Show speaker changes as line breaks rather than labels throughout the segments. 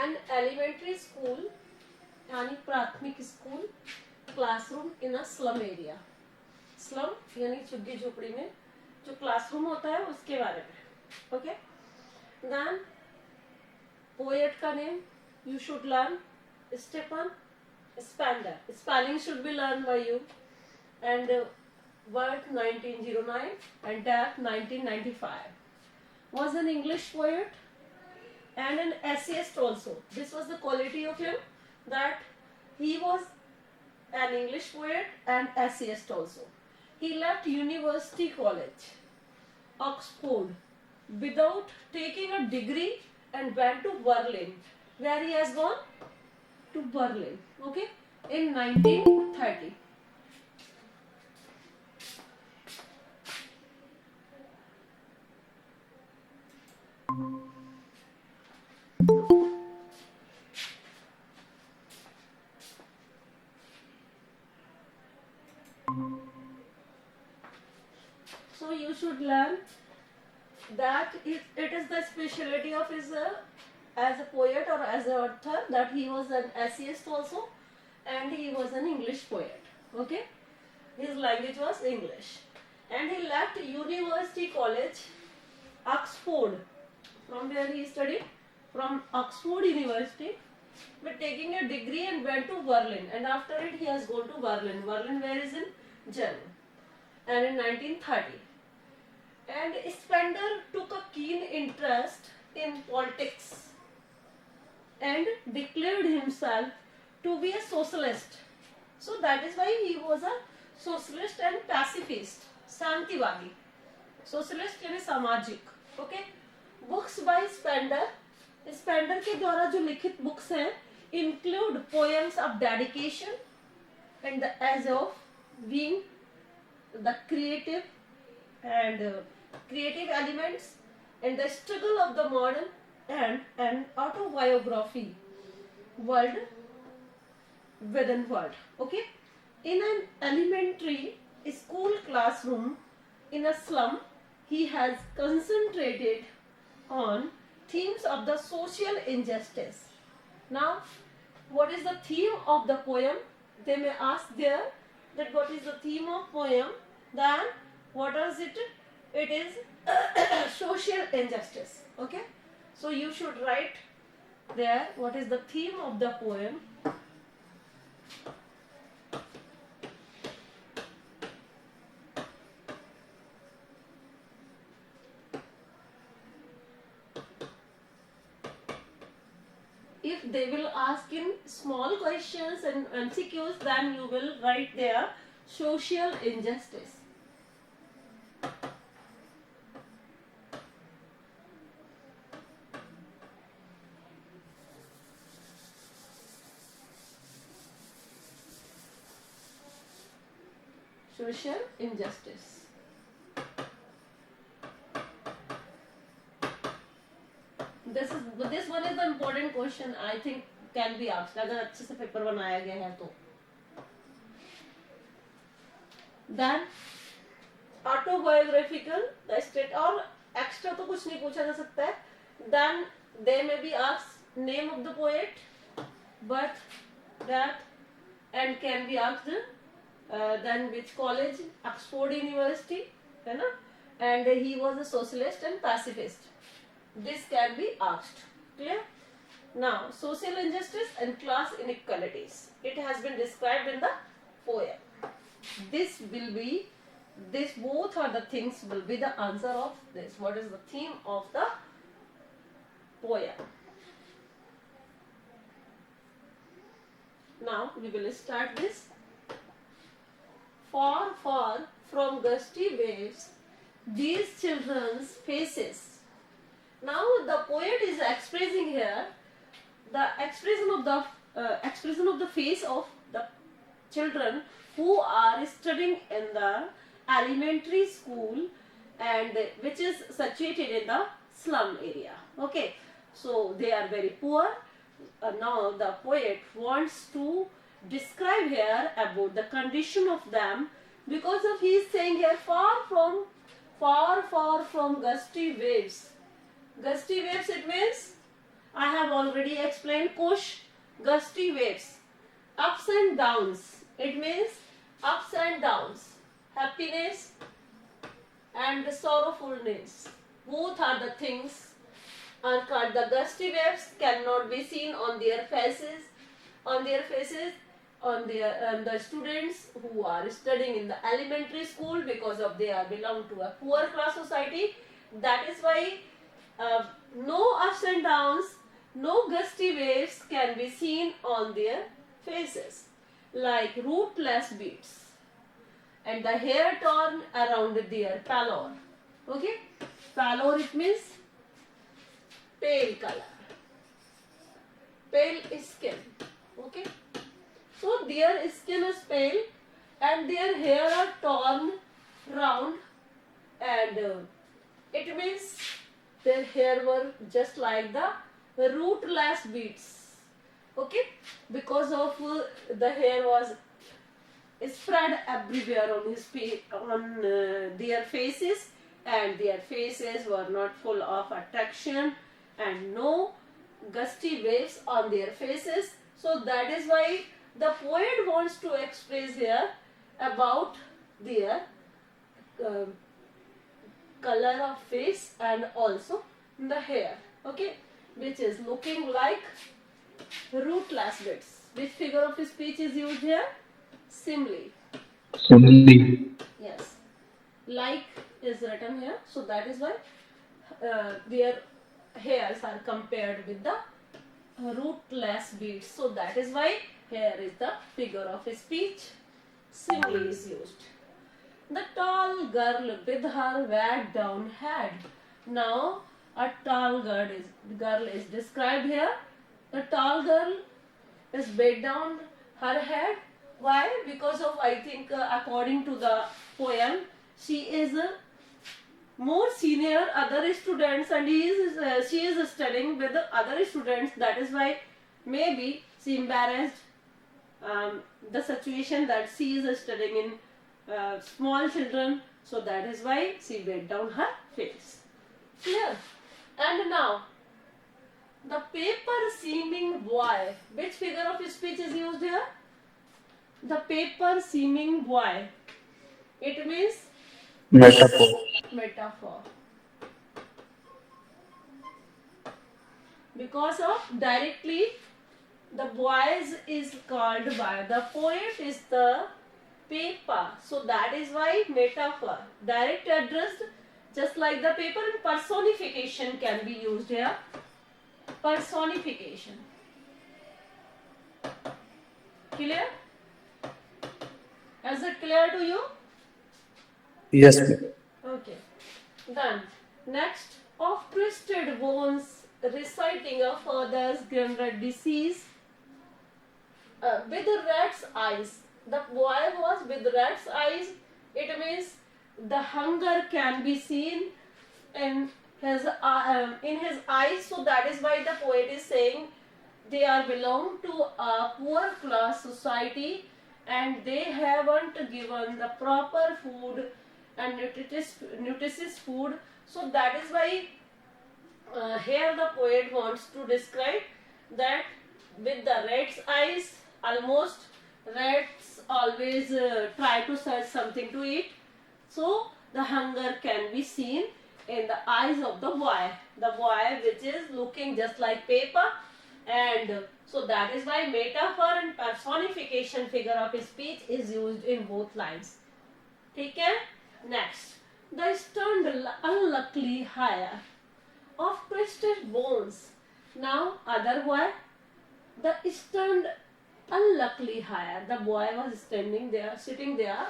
An elementary school यानी प्राथमिक school classroom in a slum area. Slum यानी झुग्गी झोपड़ी में जो क्लासरूम होता है उसके बारे में. ओके. देन पोएट का name you should learn. Stephen Spender. Spelling should be learn by you. And birth 1909 and death 1995. Was an English poet and an essayist also. This was the quality of him, that he was an English poet and essayist also. He left University College, Oxford, without taking a degree and went to Berlin. Where he has gone? To Berlin. Okay, in 1930. So you should learn that it is the specialty of his as a poet or as an author, that he was an essayist also and he was an English poet. Okay, his language was English, and he left University College, Oxford, from where he studied, from Oxford University, with taking a degree, and went to Berlin, and after it he has gone to Berlin. Berlin where is in Germany, and in 1930. And Spender took a keen interest in politics and declared himself to be a socialist. So that is why he was a socialist and pacifist, शांतिवादी. Socialist यानी सामाजिक. Okay. Books by Spender. Spender के द्वारा जो लिखित books हैं include poems of dedication and the as of being the creative and creative elements and the struggle of the modern and an autobiography, world within world. Okay, in an elementary school classroom in a slum, he has concentrated on themes of the social injustice. Now, what is the theme of the poem? They may ask there that what is the theme of poem. Then what is it? It is social injustice. Okay, so you should write there what is the theme of the poem. If they will ask in small questions and MCQs, then you will write there social injustice. Social injustice. This one is the important question. I think can be asked. अगर अच्छे से paper बनाया गया है तो. Then autobiographical, the state और extra तो कुछ नहीं पूछा जा सकता है. Then they may be asked name of the poet, birth, death, and can be asked then which college, Oxford University, है ना? And he was a socialist and pacifist. This can be asked. Clear? Now, social injustice and class inequalities. It has been described in the poem. This both are the things will be the answer of this. What is the theme of the poem? Now, we will start this. Far, far from gusty waves, these children's faces. Now the poet is expressing here the expression of the face of the children who are studying in the elementary school and which is situated in the slum area. Okay, so they are very poor. Now the poet wants to describe here about the condition of them, because of he is saying here far from gusty waves. Gusty waves, it means I have already explained. Kush, gusty waves, ups and downs. It means ups and downs, happiness and sorrowfulness. Both are the things are called the gusty waves. Cannot be seen on their faces, on the students who are studying in the elementary school, because of they are belong to a poor class society. That is why no ups and downs, no gusty waves can be seen on their faces, like rootless beads and the hair torn around their pallor. Okay, pallor, it means pale color, pale skin. Okay, so their skin is pale and their hair are torn round, and it means their hair were just like the rootless beads. Okay, because of the hair was spread everywhere on their faces, and their faces were not full of attraction and no gusty waves on their faces. So that is why the poet wants to express here about their color of face and also the hair. Okay, which is looking like rootless bits. Which figure of speech is used here? Simile.
Simile.
Yes, like is written here, so that is why their hairs are compared with the rootless beads. So that is why here is the figure of speech. Simile is used. The tall girl with her weighed down head. Now a tall girl is described here. The tall girl is weighed down her head. Why? Because of, I think, according to the poem, she is more senior other students, and she is studying with the other students. That is why maybe she embarrassed the situation that she is studying in small children. So that is why she weighed down her face. Clear? And now, the paper seeming boy. Which figure of speech is used here? The paper seeming boy. It means
Metaphor.
metaphor. Because of directly the boys is called by the poet is the paper. So that is why metaphor. Direct addressed, just like the paper, and personification can be used here. Personification. Clear? Is it clear to you?
Yes, ma'am.
Okay. Then, next, of twisted bones, reciting a father's granddad disease with rat's eyes. The boy was with rat's eyes. It means the hunger can be seen in his eyes. So that is why the poet is saying they are belong to a poor class society, and they haven't given the proper food and nutritious food. So that is why here the poet wants to describe that with the rat's eyes, almost rats always try to search something to eat. So the hunger can be seen in the eyes of the boy which is looking just like paper. And so that is why metaphor and personification figure of speech is used in both lines. Okay? Next, the stunned unluckily hire of twisted bones. Now other boy, the stunned unluckily hire. The boy was sitting there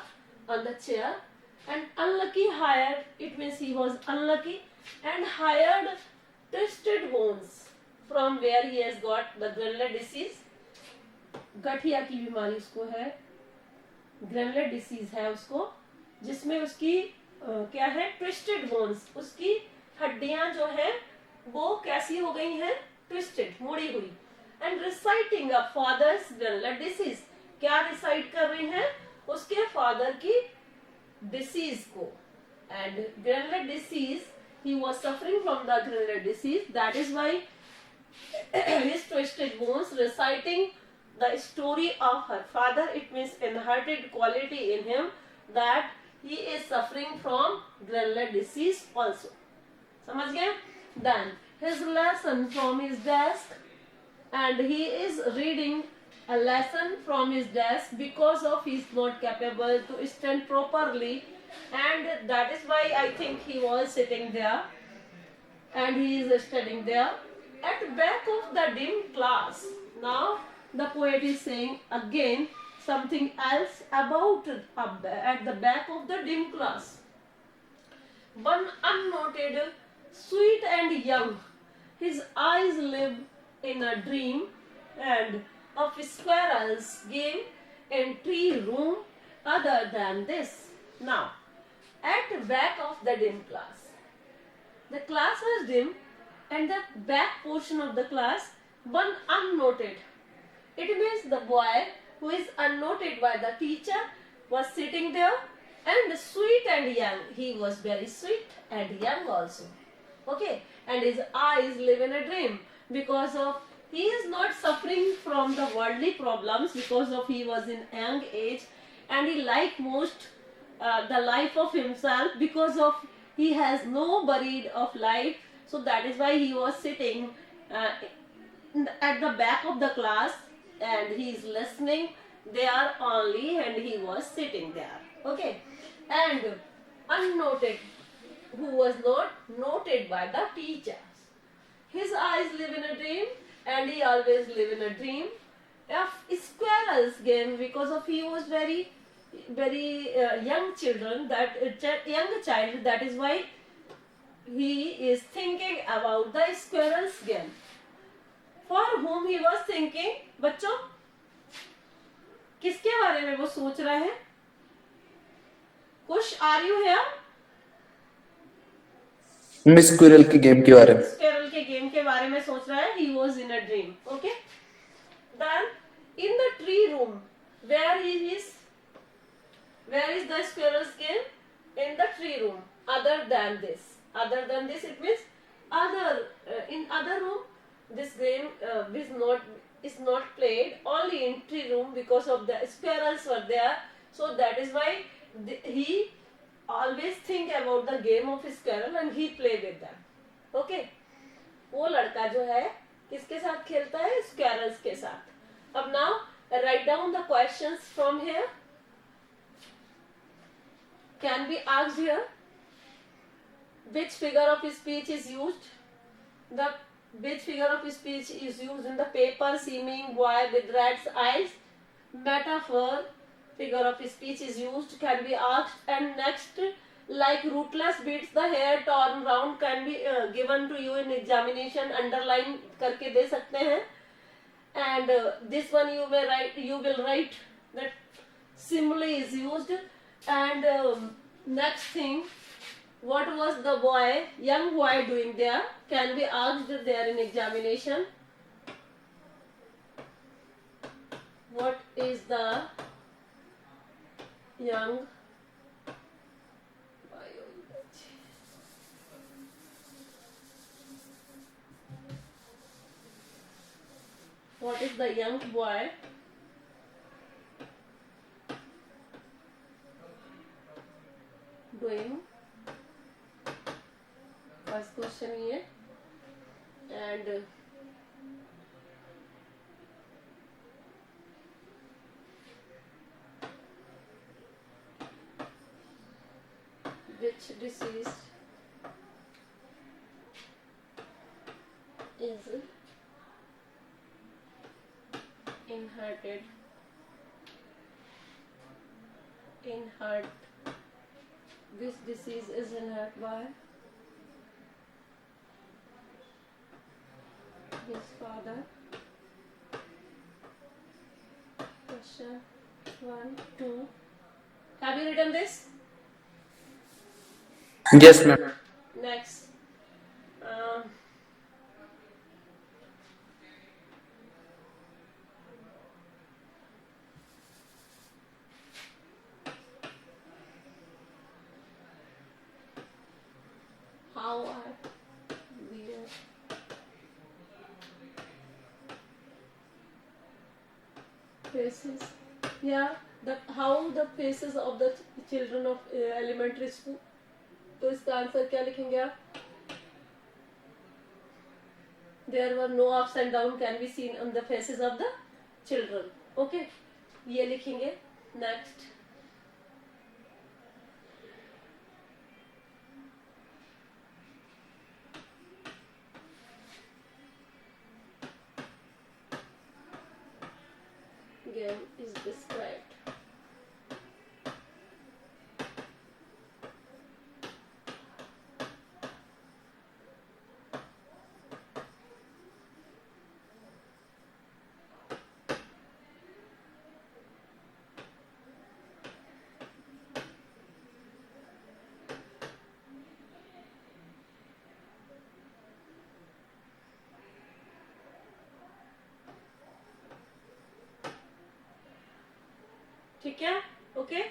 on the chair, and unlucky hired, it means he was unlucky and hired twisted bones. From where he has got the granular disease, गठिया की बीमारी उसको है, granular disease है उसको, जिसमें उसकी क्या है, ट्विस्टेड बोन्स, उसकी हड्डियां जो है वो कैसी हो गई हैं, ट्विस्टेड, मुड़ी हुई. And reciting a father's granular disease, क्या रिसाइट कर रही हैं, उसके फादर की डिसीज को. And granular disease, he was suffering from the granular disease. That is why his twisted bones, reciting the story of her father. It means inherited quality in him that he is suffering from granular disease also. समझ गए? Then his lesson from his desk, and he is reading a lesson from his desk because of he is not capable to stand properly, and that is why I think he was sitting there and he is studying there at back of the dim class. Now the poet is saying again something else about at the back of the dim class. One unnoted, sweet and young, his eyes live in a dream, and of squirrels game in tree room other than this. Now, at back of the dim class. The class was dim, and the back portion of the class, one unnoted. It means the boy who is unnoted by the teacher was sitting there, and sweet and young. He was very sweet and young also. Okay, and his eyes live in a dream because of he is not suffering from the worldly problems because of he was in young age, and he liked most the life of himself because of he has no buried of life. So that is why he was sitting uh, at the back of the class, and he is listening there only, and he was sitting there. Okay, and unnoted, who was not noted by the teachers. His eyes live in a dream, and he always live in a dream of squirrels game because of he was very young children, that young child, that is why he is thinking about the squirrels game. For whom he was thinking? बच्चों, किसके बारे में वो सोच रहा है? कुछ are you here?
Miss squirrel की गेम के बारे में
स्क्विरल के गेम के बारे में सोच रहा है. He was in a dream. Okay. Then in the tree room, where is the squirrel's game? In the tree room. Other than this, it means other in other room. This game is not played only in tree room because of the squirrels were there. So that is why he always think about the game of squirrel and he play with them. Okay. वो लड़का जो है किसके साथ खेलता है? Squirrels के साथ. अब now write down the questions from here. Can be asked here. Which figure of speech is used? Which figure of speech is used in the paper? Seeming boy with rat's eyes. Metaphor figure of speech is used, can be asked. And next, like rootless beats the hair torn round, can be given to you in examination. Underline करके दे सकते हैं. And this one you will write that simile is used. And next thing, what was the young boy doing there? Can be asked there in examination. What is the young boy doing? First question here. And which disease is inherited which disease is inherited by his father? Question 1, 2. Have you written this?
Yes, ma'am.
Next. How are we faces, yeah, how the faces of the children of elementary school. तो इसका answer क्या लिखेंगे आप? There were no ups and down can be seen on the faces of the children. Okay, ये लिखेंगे. Next. Game is described. ठीक है, okay.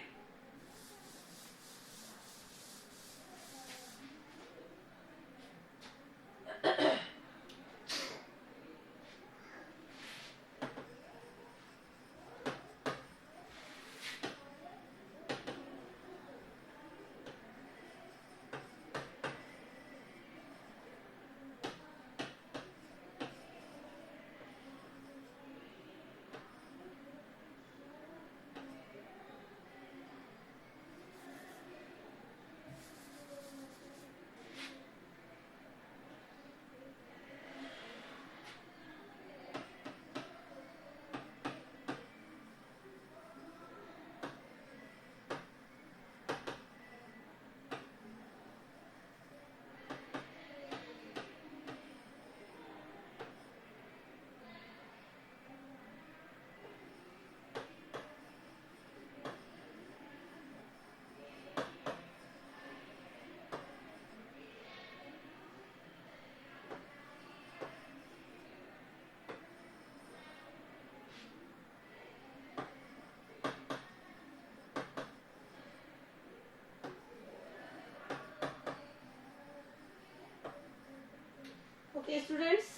Okay, students,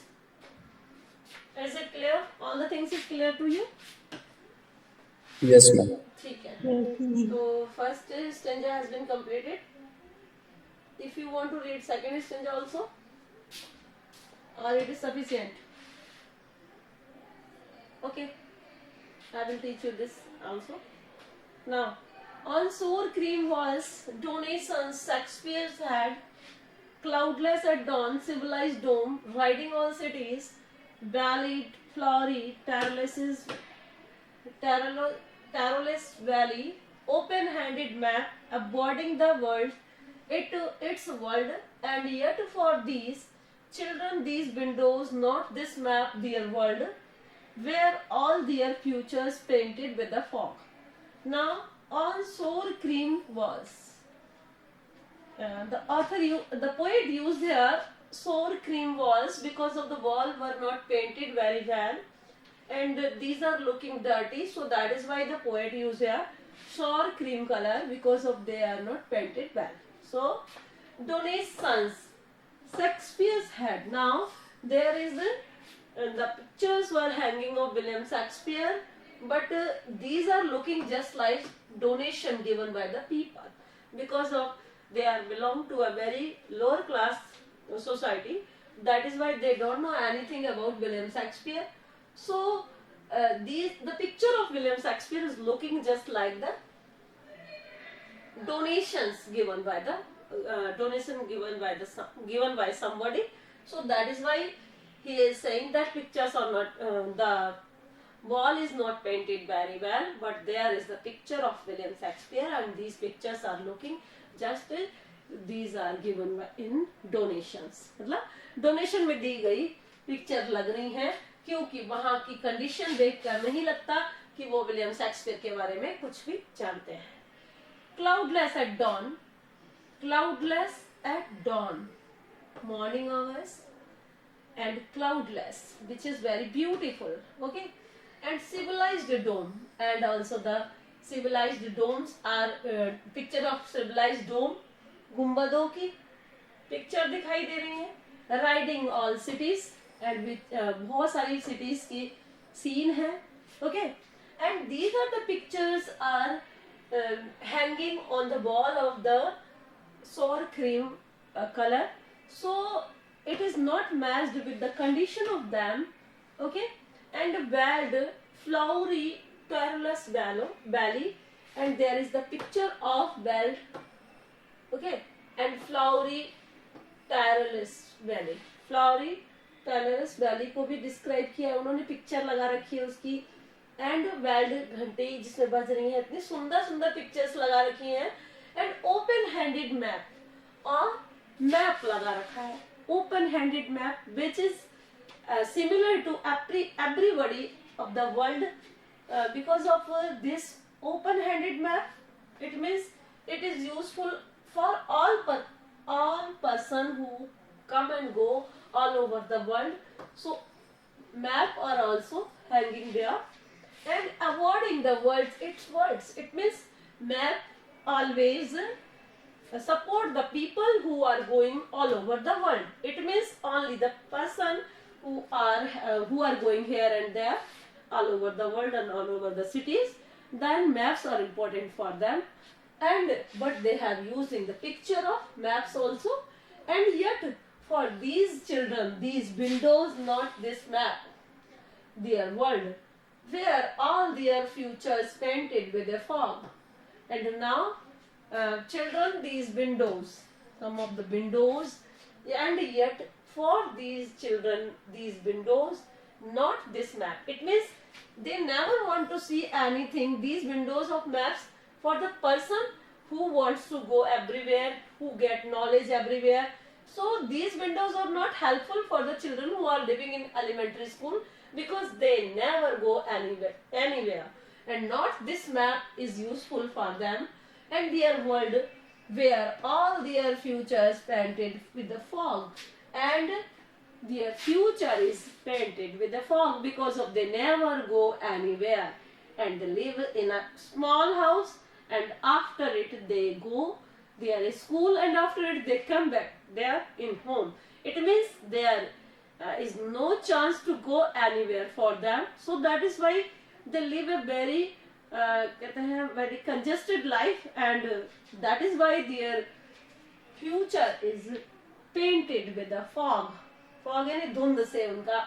is it clear? All the things is clear to you?
Yes, ma'am.
ठीक है. So first stanza has been completed. If you want to read second stanza also, or it is sufficient. Okay, I will teach you this also. Now, on sour cream walls, donations Shakespeare's had. Cloudless at dawn, civilized dome, riding all cities, valleyed, flowery, Taroless valley, open-handed map, aboarding the world, its world, and yet for these children, these windows, not this map, their world, where all their futures painted with the fog. Now, on sour cream walls. The poet used here sour cream walls because of the wall were not painted very well, and these are looking dirty. So that is why the poet used here sour cream color because of they are not painted well. So donations, Shakespeare's head. Now there is the pictures were hanging of William Shakespeare, but these are looking just like donation given by the people because of they are belong to a very lower class society. That is why they don't know anything about William Shakespeare. So the picture of William Shakespeare is looking just like the donations given by the given by somebody. So that is why he is saying that pictures are not the wall is not painted very well, but there is the picture of William Shakespeare, and these pictures are looking just these are given in donations. मतलब donation में दी गई picture लग रही हैं, क्योंकि वहां की condition देखकर नहीं लगता कि वो विलियम शेक्सपियर के बारे में कुछ भी जानते हैं. Cloudless at dawn, cloudless at dawn, morning hours, and cloudless, which is very beautiful. Okay, and civilized dome, and also the civilized domes are picture of civilized dome, गुम्बदों की पिक्चर दिखाई दे रही है. राइडिंग ऑल सिटीज, एंड बहुत सारी cities की scene है. Okay, and these are the pictures are hanging on the wall of the sour cream color. So it is not matched with the condition of them. Okay, and bad flowery careless valley, and there is the picture of belt. Okay, and flowery tireless valley, flowery tireless valley को भी describe किया है उन्होंने, picture लगा रखी है उसकी, and weld घंटी जिसमें बज रही है, इतनी सुंदर सुंदर पिक्चर्स लगा रखी हैं, एंड ओपन हैंडेड मैप, और मैप लगा रखा है, open handed map which is similar to everybody of the world. Because of this open handed map, it means it is useful for all person who come and go all over the world. So map are also hanging there, and avoiding the words, it means map always support the people who are going all over the world. It means only the person who are going here and there all over the world and all over the cities, then maps are important for them. And but they have using the picture of maps also, and yet for these children these windows, not this map, their world where all their futures painted with a fog. And now children, these windows, some of the windows, and yet for these children these windows, not this map. It means they never want to see anything, these windows of maps, for the person who wants to go everywhere, who get knowledge everywhere. So these windows are not helpful for the children who are living in elementary school, because they never go anywhere. And not this map is useful for them and their world, where all their futures painted with the fog, and their future is painted with the fog because of they never go anywhere, and they live in a small house, and after it they go their school, and after it they come back there in home. It means there is no chance to go anywhere for them. So that is why they live a very very congested life, and that is why their future is painted with a fog. Fog यानी धुंध से उनका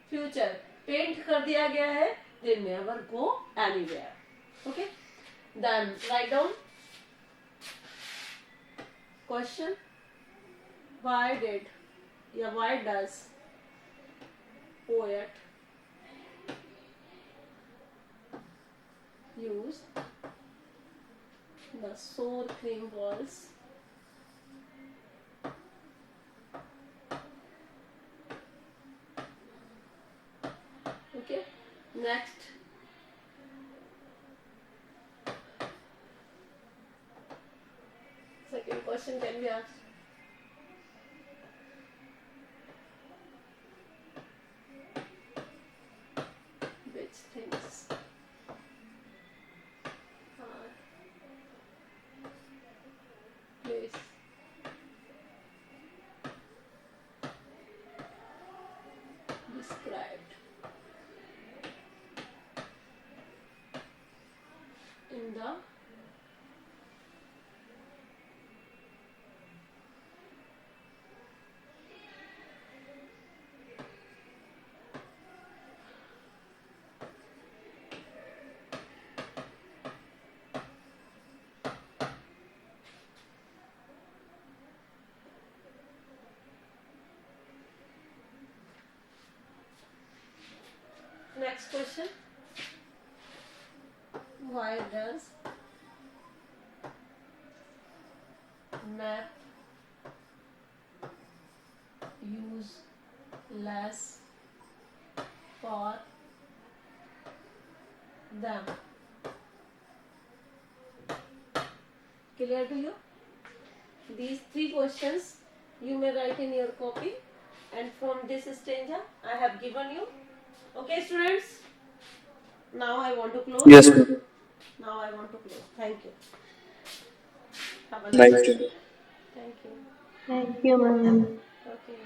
future paint कर दिया गया है. They never go anywhere. Okay, then write down question. Why does poet use the sour cream walls Okay, next. Second question can be asked. Which things are placed described in the next question. Why does map use less for them? Clear to you? These three questions you may write in your copy, and from this stanza I have given you. Okay, students? Now I want to close.
Yes, ma'am.
Now I want to close. Thank you. Have a
Nice
nice
to
day. Thank you.
Thank you, ma'am.
Okay.